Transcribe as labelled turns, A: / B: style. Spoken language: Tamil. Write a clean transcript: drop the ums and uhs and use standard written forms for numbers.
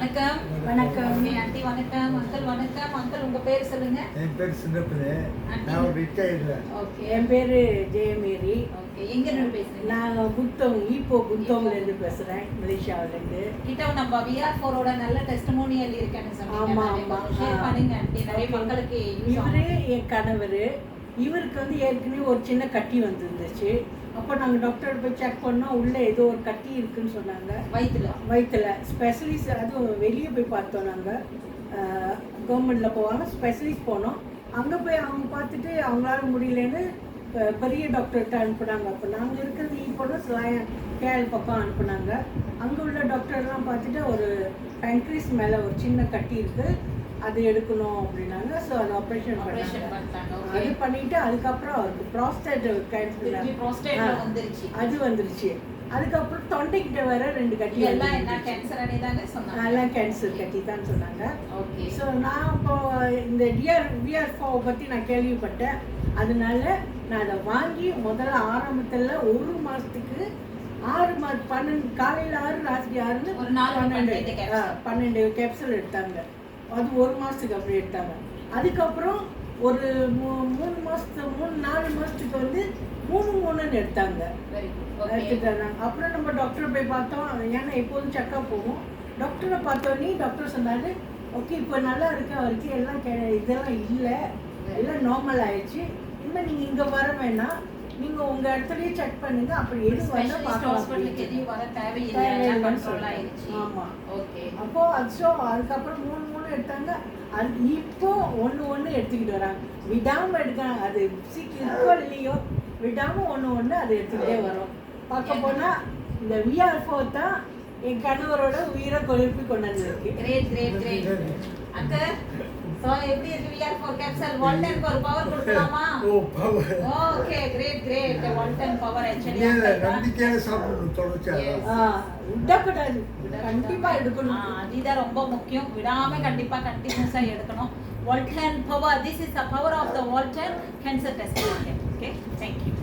A: வணக்கம்.
B: வணக்கம்.
A: ஆண்டி வணக்கம். அங்கிள் வணக்கம். அங்கிள் உங்க பேர் சொல்லுங்க.
C: என் பேர் சின்னப்பனே. நான் ரிட்டையர்ல.
A: ஓகே.
B: என் பேரு ஜெயமேரி.
A: ஓகே. எங்க இருந்து பேசுறீங்க?
B: நான் புத்தோங்ல இருந்து பேசுறேன், மலேசியாவில இருந்து.
A: கிட்ட நம்ம VR4 ஓட நல்ல டெஸ்டிமோனியல் இருக்குன்னு சொன்னீங்க.
B: ஆமா,
A: நிறைய
B: ஆமா.
A: ஷேர் பண்ணுங்க ஆண்டி. நிறைய மக்களுக்கு யூஸ்
B: இவரு
A: ஆகும்.
B: என் கணவர். இவருக்கு ஏற்கனவே ஒரு சின்ன கட்டி வந்துருந்துச்சு. அப்போ நாங்கள் டாக்டர் போய் செக் பண்ணோம், உள்ளே ஏதோ ஒரு கட்டி இருக்குன்னு சொன்னாங்க வயிற்றுல. ஸ்பெஷலிஸ்ட் அதுவும் வெளியே போய் பார்த்தோம். நாங்கள் கவர்மெண்ட்டில் போவாங்க, ஸ்பெஷலிஸ்ட் போனோம். அங்கே போய் அவங்க பார்த்துட்டு அவங்களால முடியலன்னு பெரிய டாக்டர்கிட்ட அனுப்புனாங்க. அப்போ நாங்கள் இருக்கிறது போனோம் கேள் பக்கம் அனுப்புனாங்க. அங்கே உள்ள டாக்டர்லாம் பார்த்துட்டு ஒரு பேங்க்ரீஸ் மேலே ஒரு சின்ன கட்டி இருக்குது, அது எடுக்கணும் அப்படின்னாங்க. ஸோ அது ஆப்ரேஷன் பண்ணாங்க. அது பண்ணிட்டு அதுக்கப்புறம் அவருக்கு ப்ராஸ்டேட் கேன்சர் அது வந்துருச்சு. அதுக்கப்புறம் தொண்டைக்கிட்ட வேற 2 கட்டி.
A: எல்லாம்
B: கேன்சர் கட்டி தான் சொன்னாங்க.
A: ஓகே.
B: ஸோ நான் இப்போ இந்த VR4 பற்றி நான் கேள்விப்பட்டேன். அதனால நான் அதை வாங்கி முதல்ல ஆரம்பத்தில் 1 மாதத்துக்கு 12 காலையில் 6 ராத்திரி 6ன்னு
A: ஒரு நாள்
B: 12 கேப்சூல் எடுத்தாங்க. அது 1 மாதத்துக்கு அப்படி எடுத்தாங்க. அதுக்கப்புறம் ஒரு 4 மாதத்துக்கு 3 எடுத்தாங்க. அப்புறம் நம்ம டாக்டர் போய் பார்த்தோம். ஏன்னா எப்போதும் செக்அப் போவோம். டாக்டரை பார்த்தோன்னே டாக்டர் சொன்னாரு, ஓகே இப்போ நல்லா இருக்கு, அவருக்கு எல்லாம் இதெல்லாம் இல்லை, எல்லாம் நார்மல் ஆயிடுச்சு. இனிமேல் நீங்கள் இங்கே வர வேணாம், நீங்கள் உங்கள் இடத்துலயே செக் பண்ணுங்க, அப்படி எது வந்தால் பார்க்கலாம். ஆமாம். அப்போ அதுக்கப்புறம் 3 எடுத்தாங்க. அது இப்போ 1 எடுத்துக்கிட்டு வராங்க. விடாமல் எடுக்காங்க. அது இருக்கோ இல்லையோ விடாமல் 1 அதை எடுத்துக்கிட்டே வரோம். பார்க்க போனால் இந்த VR4 தான் என் கணவரோட உயிரை கொழுப்பி கொண்டு வந்திருக்கு.
A: எப்படி இருக்கு VR4 கேப்சூல்? 110 பவர் கொடுக்கலாமா? Okay, great. 110 பவர் ஆக்சுவலி
C: நம்பிக்கையான சாப்பிடணும் தொடர்ச்சியா.
B: விடக்கூடாது, கண்டிப்பா எடுக்கணும்.
A: அதுதான் ரொம்ப முக்கியம். விடாம கண்டிப்பா கண்டினியூஸா எடுக்கணும். 110 power. This is the power of the 110 cancer test. Okay, thank you.